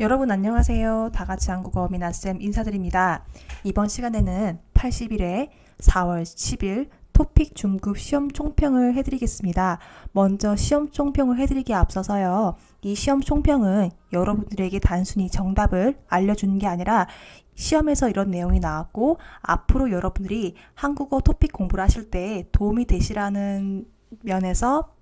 여러분 안녕하세요. 다같이 한국어 미나쌤 인사드립니다. 이번 시간에는 81회 4월 10일 토픽 중급 시험 총평을 해드리겠습니다. 먼저 시험 총평을 해드리기에 앞서서요. 이 시험 총평은 여러분들에게 단순히 정답을 알려주는 게 아니라 시험에서 이런 내용이 나왔고 앞으로 여러분들이 한국어 토픽 공부를 하실 때 도움이 되시라는 면에서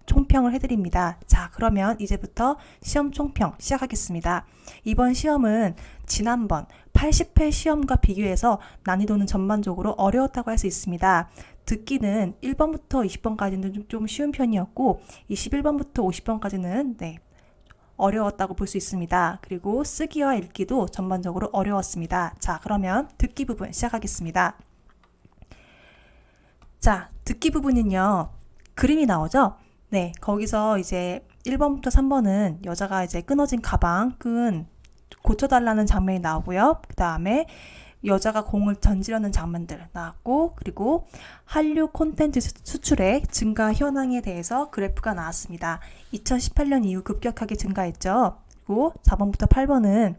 총평을 해드립니다. 자, 그러면 이제부터 시험 총평 시작하겠습니다. 이번 시험은 지난번 80회 시험과 비교해서 난이도는 전반적으로 어려웠다고 할 수 있습니다. 듣기는 1번부터 20번까지는 좀 쉬운 편이었고 21번부터 50번까지는 어려웠다고 볼 수 있습니다. 그리고 쓰기와 읽기도 전반적으로 어려웠습니다. 자, 그러면 듣기 부분 시작하겠습니다. 자, 듣기 부분은요. 그림이 나오죠? 네, 거기서 이제 1번부터 3번은 여자가 이제 끊어진 끈 고쳐달라는 장면이 나오고요. 그 다음에 여자가 공을 던지려는 장면들 나왔고, 그리고 한류 콘텐츠 수출의 증가 현황에 대해서 그래프가 나왔습니다. 2018년 이후 급격하게 증가했죠. 그리고 4번부터 8번은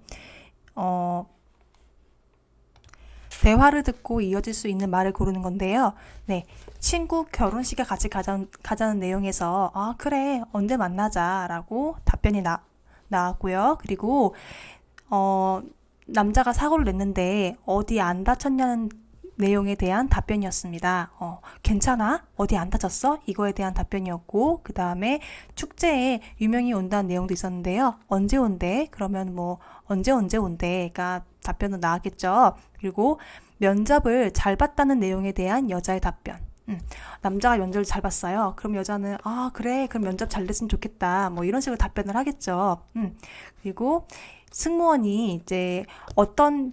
대화를 듣고 이어질 수 있는 말을 고르는 건데요. 네, 친구 결혼식에 같이 가자는 내용에서 그래 언제 만나자 라고 답변이 나왔고요. 그리고 남자가 사고를 냈는데 어디 안 다쳤냐는 내용에 대한 답변이었습니다. 괜찮아? 어디 안 다쳤어? 이거에 대한 답변이었고, 그 다음에 축제에 유명이 온다는 내용도 있었는데요. 언제 온대? 그러면 언제 온대가 답변은 나왔겠죠. 그리고 면접을 잘 봤다는 내용에 대한 여자의 답변. 남자가 면접을 잘 봤어요. 그럼 여자는 그래 그럼 면접 잘 됐으면 좋겠다 이런 식으로 답변을 하겠죠. 그리고 승무원이 이제 어떤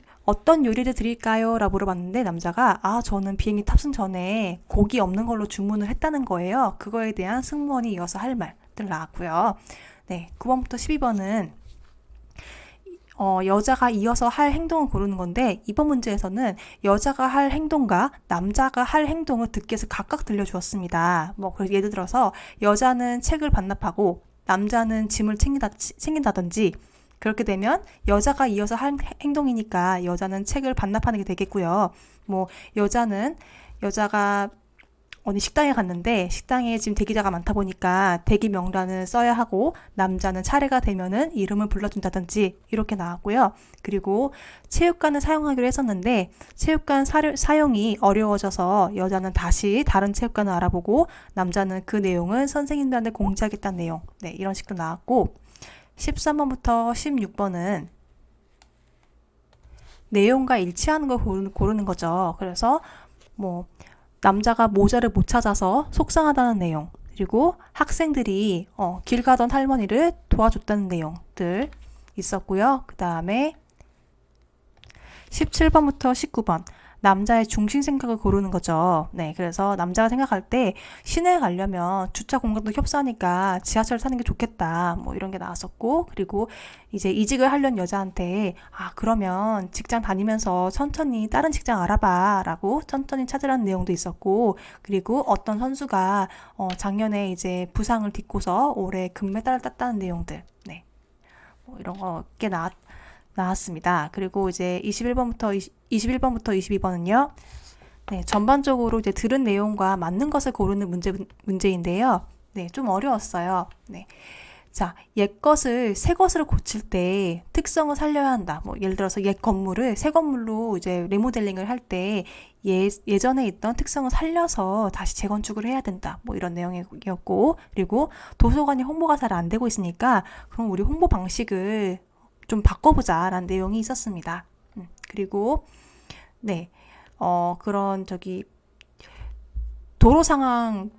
요리를 드릴까요? 라고 물어봤는데 남자가 저는 비행기 탑승 전에 고기 없는 걸로 주문을 했다는 거예요. 그거에 대한 승무원이 이어서 할 말들 나왔고요. 네, 9번부터 12번은 여자가 이어서 할 행동을 고르는 건데 이번 문제에서는 여자가 할 행동과 남자가 할 행동을 듣기에서 각각 들려주었습니다. 그래서 예를 들어서 여자는 책을 반납하고 남자는 짐을 챙긴다든지 그렇게 되면 여자가 이어서 할 행동이니까 여자는 책을 반납하는 게 되겠고요. 여자가 어느 식당에 갔는데 식당에 지금 대기자가 많다 보니까 대기 명단을 써야 하고 남자는 차례가 되면은 이름을 불러준다든지 이렇게 나왔고요. 그리고 체육관을 사용하기로 했었는데 체육관 사용이 어려워져서 여자는 다시 다른 체육관을 알아보고 남자는 그 내용을 선생님들한테 공지하겠다는 내용. 네, 이런 식도 나왔고 13번부터 16번은 내용과 일치하는 걸 고르는 거죠. 그래서 남자가 모자를 못 찾아서 속상하다는 내용, 그리고 학생들이 길 가던 할머니를 도와줬다는 내용들 있었고요. 그 다음에 17번부터 19번 남자의 중심 생각을 고르는 거죠. 네, 그래서 남자가 생각할 때 시내에 가려면 주차 공간도 협소하니까 지하철 타는 게 좋겠다. 이런 게 나왔었고, 그리고 이제 이직을 하려는 여자한테 그러면 직장 다니면서 천천히 다른 직장 알아봐라고 천천히 찾으라는 내용도 있었고, 그리고 어떤 선수가 작년에 이제 부상을 딛고서 올해 금메달을 땄다는 내용들. 네, 이런 게 나왔습니다. 그리고 이제 21번부터 22번은요. 네, 전반적으로 이제 들은 내용과 맞는 것을 고르는 문제인데요. 네, 좀 어려웠어요. 네. 자, 옛 것을 새 것으로 고칠 때 특성을 살려야 한다. 예를 들어서 옛 건물을 새 건물로 이제 리모델링을 할 때 예전에 있던 특성을 살려서 다시 재건축을 해야 된다. 이런 내용이었고, 그리고 도서관이 홍보가 잘 안 되고 있으니까 그럼 우리 홍보 방식을 좀 바꿔보자라는 내용이 있었습니다. 그리고 네, 그런 도로 상황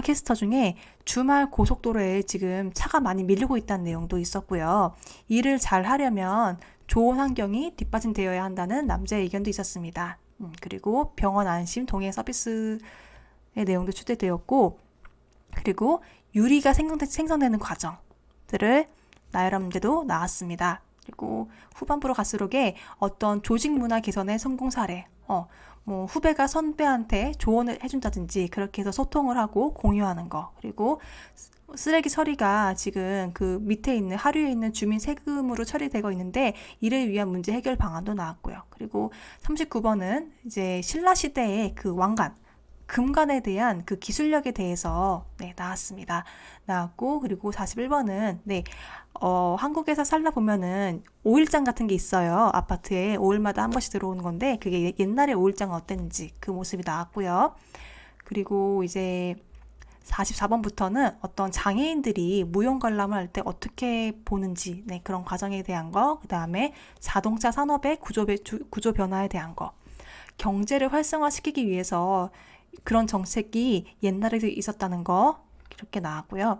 캐스터 중에 주말 고속도로에 지금 차가 많이 밀리고 있다는 내용도 있었고요. 일을 잘 하려면 좋은 환경이 뒷받침되어야 한다는 남자의 의견도 있었습니다. 그리고 병원 안심 동행 서비스의 내용도 추대되었고, 그리고 유리가 생성되는 과정들을 나열한 문제도 나왔습니다. 그리고 후반부로 갈수록에 어떤 조직 문화 개선의 성공 사례, 뭐 후배가 선배한테 조언을 해준다든지 그렇게 해서 소통을 하고 공유하는 거. 그리고 쓰레기 처리가 지금 그 밑에 있는 하류에 있는 주민 세금으로 처리되고 있는데 이를 위한 문제 해결 방안도 나왔고요. 그리고 39번은 이제 신라 시대의 그 왕관 금관에 대한 그 기술력에 대해서 나왔고 그리고 41번은 한국에서 살다 보면은 오일장 같은 게 있어요. 아파트에 5일마다 한 번씩 들어오는 건데 그게 옛날에 오일장은 어땠는지 그 모습이 나왔고요. 그리고 이제 44번부터는 어떤 장애인들이 무용 관람을 할 때 어떻게 보는지 그런 과정에 대한 거, 그 다음에 자동차 산업의 구조 변화에 대한 거, 경제를 활성화시키기 위해서 그런 정책이 옛날에도 있었다는 거 이렇게 나왔고요.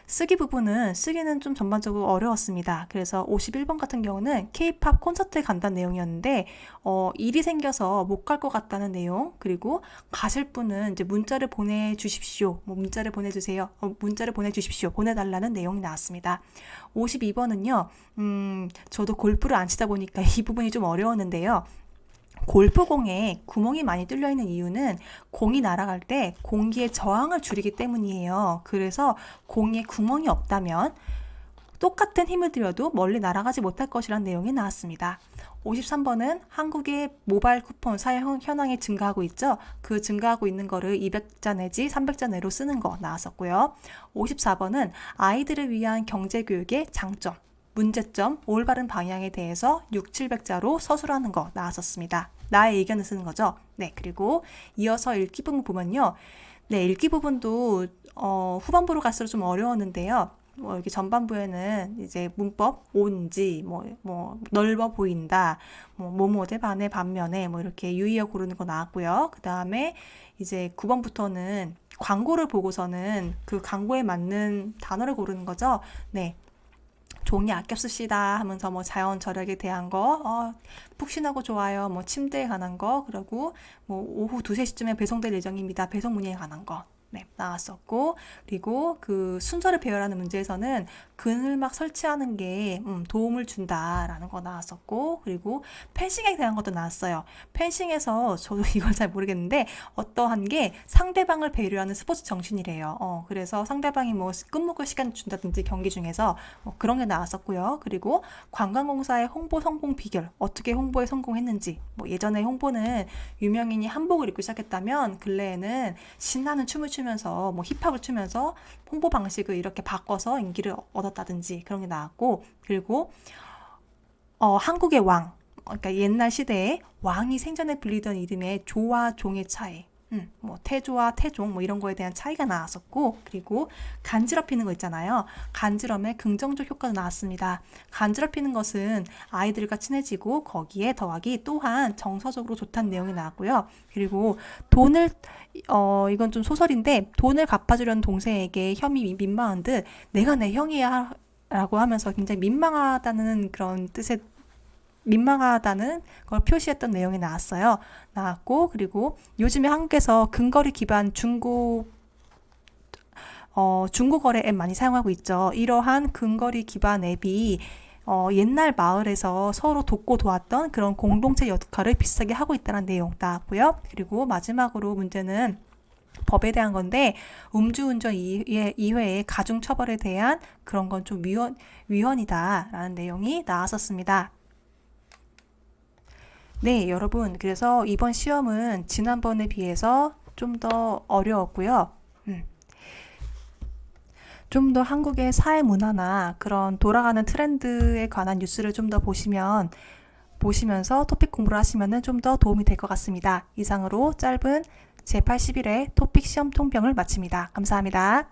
쓰기는 좀 전반적으로 어려웠습니다. 그래서 51번 같은 경우는 K-팝 콘서트에 간다는 내용이었는데 일이 생겨서 못 갈 것 같다는 내용, 그리고 가실 분은 이제 문자를 보내주십시오. 문자를 보내주세요. 문자를 보내주십시오. 보내달라는 내용이 나왔습니다. 52번은요. 저도 골프를 안 치다 보니까 이 부분이 좀 어려웠는데요. 골프공에 구멍이 많이 뚫려 있는 이유는 공이 날아갈 때 공기의 저항을 줄이기 때문이에요. 그래서 공에 구멍이 없다면 똑같은 힘을 들여도 멀리 날아가지 못할 것이라는 내용이 나왔습니다. 53번은 한국의 모바일 쿠폰 사용 현황이 증가하고 있죠. 그 증가하고 있는 거를 200자 내지 300자 내로 쓰는 거 나왔었고요. 54번은 아이들을 위한 경제교육의 장점, 문제점, 올바른 방향에 대해서 6, 700자로 서술하는 거 나왔었습니다. 나의 의견을 쓰는 거죠. 그리고 이어서 읽기 부분 보면요. 읽기 부분도 후반부로 갈수록 좀 어려웠는데요. 여기 전반부에는 이제 문법, 온지, 넓어 보인다, 뭐뭐대 반에 반면에 이렇게 유의어 고르는 거 나왔고요. 그 다음에 이제 9번부터는 광고를 보고서는 그 광고에 맞는 단어를 고르는 거죠. 종이 아껴 씁시다 하면서 자연 절약에 대한 거, 푹신하고 좋아요. 침대에 관한 거, 그리고 오후 2, 3시쯤에 배송될 예정입니다. 배송 문의에 관한 거. 나왔었고, 그리고 그 순서를 배열하는 문제에서는 그늘막 설치하는 게 도움을 준다라는 거 나왔었고, 그리고 펜싱에 대한 것도 나왔어요. 펜싱에서 저도 이걸 잘 모르겠는데 어떠한 게 상대방을 배려하는 스포츠 정신이래요. 그래서 상대방이 끝먹을 시간 준다든지 경기 중에서 그런 게 나왔었고요. 그리고 관광공사의 홍보 성공 비결, 어떻게 홍보에 성공했는지, 예전에 홍보는 유명인이 한복을 입고 시작했다면 근래에는 신나는 춤을 추면서 힙합을 추면서 홍보 방식을 이렇게 바꿔서 인기를 얻었다든지 그런 게 나왔고, 그리고 한국의 왕, 그러니까 옛날 시대에 왕이 생전에 불리던 이름의 조와 종의 차이, 태조와 태종 이런 거에 대한 차이가 나왔었고, 그리고 간지럽히는 거 있잖아요. 간지럼의 긍정적 효과도 나왔습니다. 간지럽히는 것은 아이들과 친해지고 거기에 더하기 또한 정서적으로 좋다는 내용이 나왔고요. 그리고 이건 좀 소설인데 돈을 갚아주려는 동생에게 혐이 민망한 듯 내가 내 형이야 라고 하면서 굉장히 민망하다는 그런 뜻의 민망하다는 걸 표시했던 내용이 나왔고, 그리고 요즘에 한국에서 근거리 기반 중고거래 앱 많이 사용하고 있죠. 이러한 근거리 기반 앱이 옛날 마을에서 서로 돕고 도왔던 그런 공동체 역할을 비슷하게 하고 있다는 내용 나왔고요. 그리고 마지막으로 문제는 법에 대한 건데 음주운전 이외의 가중처벌에 대한 그런 건 좀 위헌이다라는 내용이 나왔었습니다. 여러분, 그래서 이번 시험은 지난번에 비해서 좀 더 어려웠고요. 좀 더 한국의 사회 문화나 그런 돌아가는 트렌드에 관한 뉴스를 좀 더 보시면서 토픽 공부를 하시면 좀 더 도움이 될 것 같습니다. 이상으로 짧은 제81회 토픽 시험 통병을 마칩니다. 감사합니다.